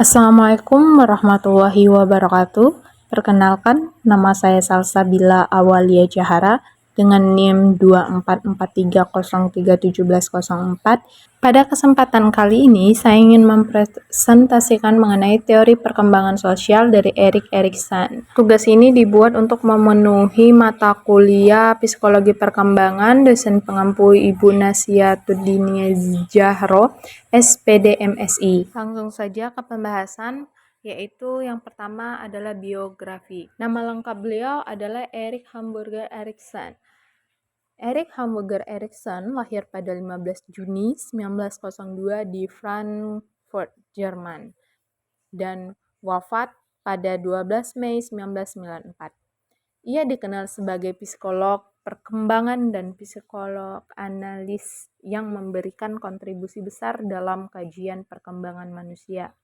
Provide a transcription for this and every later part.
Assalamualaikum warahmatullahi wabarakatuh. Perkenalkan, nama saya Salsabila Awalia Jahara dengan NIM 24430371104. Pada kesempatan kali ini, saya ingin mempresentasikan mengenai teori perkembangan sosial dari Erik Erikson. Tugas ini dibuat untuk memenuhi mata kuliah Psikologi Perkembangan dosen pengampu Ibu Nasyatuddin Zahro, SPD MSI. Langsung saja ke pembahasan, yaitu yang pertama adalah biografi. Nama lengkap beliau adalah Erik Hamburger Erikson. Erik Hamburger Erikson lahir pada 15 Juni 1902 di Frankfurt, Jerman, dan wafat pada 12 Mei 1994. Ia dikenal sebagai psikolog perkembangan dan psikolog analis yang memberikan kontribusi besar dalam kajian perkembangan manusia,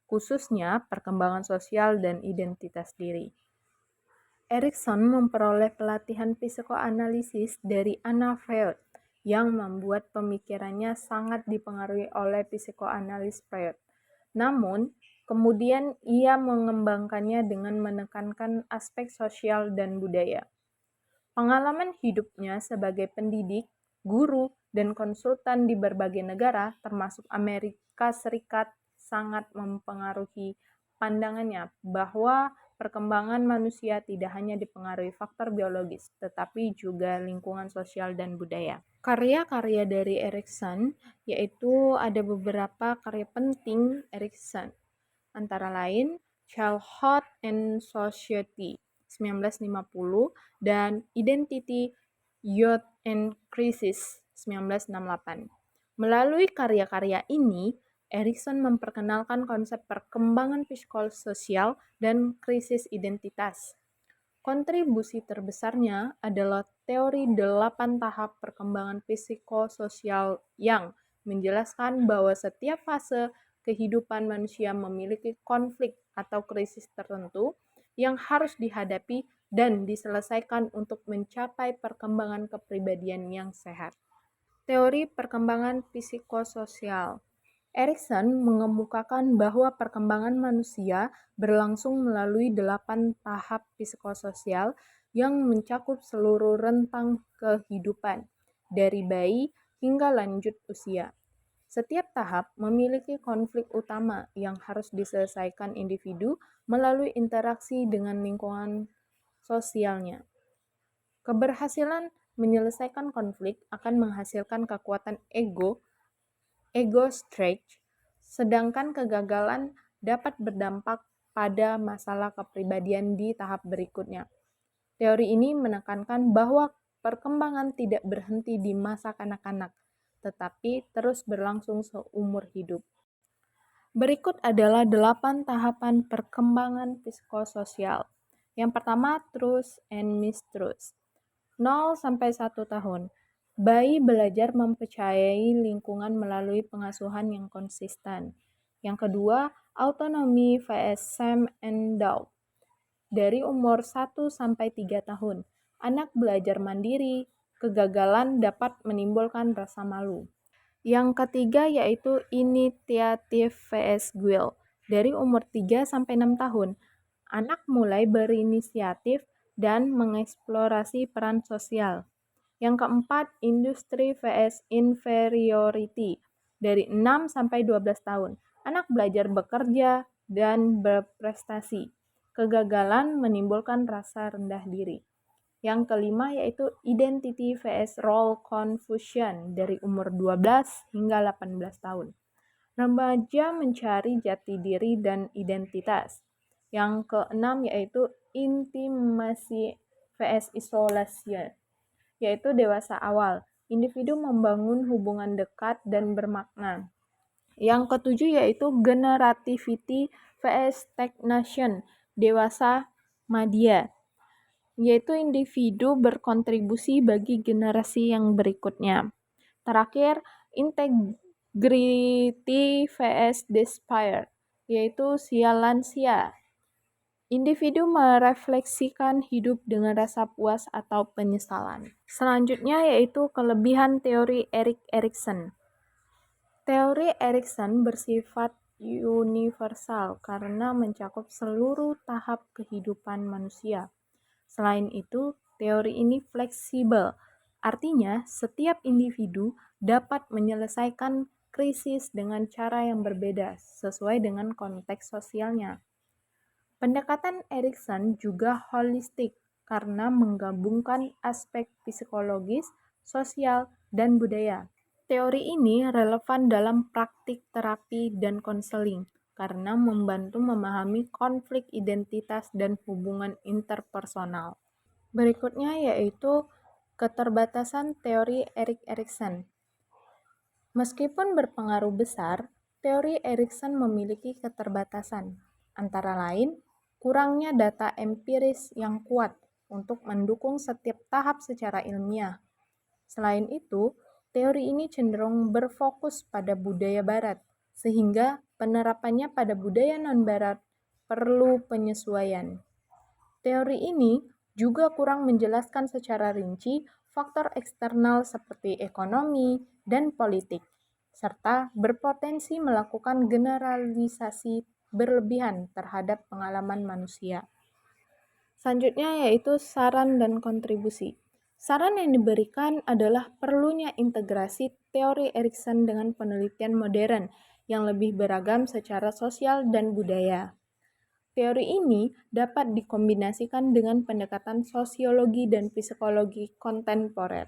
khususnya perkembangan sosial dan identitas diri. Erikson memperoleh pelatihan psikoanalisis dari Anna Freud yang membuat pemikirannya sangat dipengaruhi oleh psikoanalis Freud. Namun, kemudian ia mengembangkannya dengan menekankan aspek sosial dan budaya. Pengalaman hidupnya sebagai pendidik, guru, dan konsultan di berbagai negara, termasuk Amerika Serikat, sangat mempengaruhi pandangannya bahwa perkembangan manusia tidak hanya dipengaruhi faktor biologis, tetapi juga lingkungan sosial dan budaya. Karya-karya dari Erikson yaitu ada beberapa karya penting Erikson, antara lain Childhood and Society 1950 dan Identity, Youth and Crisis 1968. Melalui karya-karya ini, Erikson memperkenalkan konsep perkembangan psikososial dan krisis identitas. Kontribusi terbesarnya adalah teori 8 tahap perkembangan psikososial yang menjelaskan bahwa setiap fase kehidupan manusia memiliki konflik atau krisis tertentu yang harus dihadapi dan diselesaikan untuk mencapai perkembangan kepribadian yang sehat. Teori perkembangan psikososial. Erikson mengemukakan bahwa perkembangan manusia berlangsung melalui 8 tahap psikososial yang mencakup seluruh rentang kehidupan, dari bayi hingga lanjut usia. Setiap tahap memiliki konflik utama yang harus diselesaikan individu melalui interaksi dengan lingkungan sosialnya. Keberhasilan menyelesaikan konflik akan menghasilkan kekuatan ego stretch, sedangkan kegagalan dapat berdampak pada masalah kepribadian di tahap berikutnya. Teori ini menekankan bahwa perkembangan tidak berhenti di masa kanak-kanak, tetapi terus berlangsung seumur hidup. Berikut adalah 8 tahapan perkembangan psikososial. Yang pertama, trust and mistrust. 0 sampai 1 tahun. Bayi belajar mempercayai lingkungan melalui pengasuhan yang konsisten. Yang kedua, autonomi vs shame and doubt. Dari umur 1 sampai 3 tahun, anak belajar mandiri, kegagalan dapat menimbulkan rasa malu. Yang ketiga yaitu initiative vs guilt. Dari umur 3 sampai 6 tahun, anak mulai berinisiatif dan mengeksplorasi peran sosial. Yang keempat, industri vs inferiority. Dari 6 sampai 12 tahun, anak belajar bekerja dan berprestasi. Kegagalan menimbulkan rasa rendah diri. Yang kelima yaitu identity vs role confusion dari umur 12 hingga 18 tahun. Remaja mencari jati diri dan identitas. Yang keenam yaitu intimasi vs isolasi, yaitu dewasa awal. Individu membangun hubungan dekat dan bermakna. Yang ketujuh yaitu generativity vs stagnation, dewasa madya, yaitu individu berkontribusi bagi generasi yang berikutnya. Terakhir, integrity vs despair, yaitu lansia. Individu merefleksikan hidup dengan rasa puas atau penyesalan. Selanjutnya yaitu kelebihan teori Erik Erikson. Teori Erikson bersifat universal karena mencakup seluruh tahap kehidupan manusia. Selain itu, teori ini fleksibel, artinya setiap individu dapat menyelesaikan krisis dengan cara yang berbeda sesuai dengan konteks sosialnya. Pendekatan Erikson juga holistik karena menggabungkan aspek psikologis, sosial, dan budaya. Teori ini relevan dalam praktik terapi dan konseling karena membantu memahami konflik identitas dan hubungan interpersonal. Berikutnya yaitu keterbatasan teori Erik Erikson. Meskipun berpengaruh besar, teori Erikson memiliki keterbatasan, antara lain kurangnya data empiris yang kuat untuk mendukung setiap tahap secara ilmiah. Selain itu, teori ini cenderung berfokus pada budaya Barat, sehingga penerapannya pada budaya non-Barat perlu penyesuaian. Teori ini juga kurang menjelaskan secara rinci faktor eksternal seperti ekonomi dan politik, serta berpotensi melakukan generalisasi berlebihan terhadap pengalaman manusia. Selanjutnya yaitu saran dan kontribusi. Saran yang diberikan adalah perlunya integrasi teori Erikson dengan penelitian modern yang lebih beragam secara sosial dan budaya. Teori ini dapat dikombinasikan dengan pendekatan sosiologi dan psikologi kontemporer.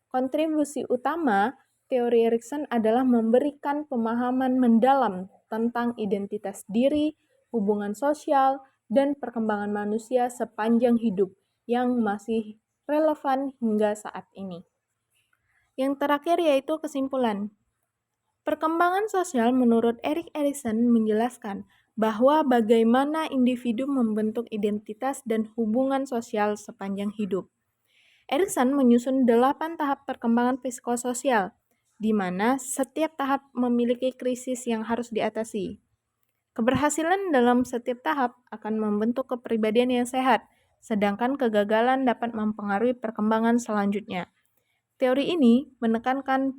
Kontribusi utama teori Erikson adalah memberikan pemahaman mendalam tentang identitas diri, hubungan sosial, dan perkembangan manusia sepanjang hidup yang masih relevan hingga saat ini. Yang terakhir yaitu kesimpulan. Perkembangan sosial menurut Erik Erikson menjelaskan bahwa bagaimana individu membentuk identitas dan hubungan sosial sepanjang hidup. Erikson menyusun 8 tahap perkembangan psikososial, di mana setiap tahap memiliki krisis yang harus diatasi. Keberhasilan dalam setiap tahap akan membentuk kepribadian yang sehat, sedangkan kegagalan dapat mempengaruhi perkembangan selanjutnya. Teori ini menekankan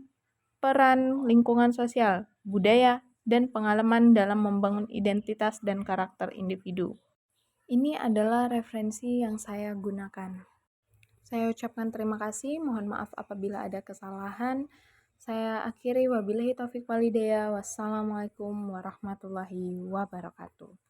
peran lingkungan sosial, budaya, dan pengalaman dalam membangun identitas dan karakter individu. Ini adalah referensi yang saya gunakan. Saya ucapkan terima kasih, mohon maaf apabila ada kesalahan. Saya akhiri wabillahi taufiq walhidayah. Wassalamualaikum warahmatullahi wabarakatuh.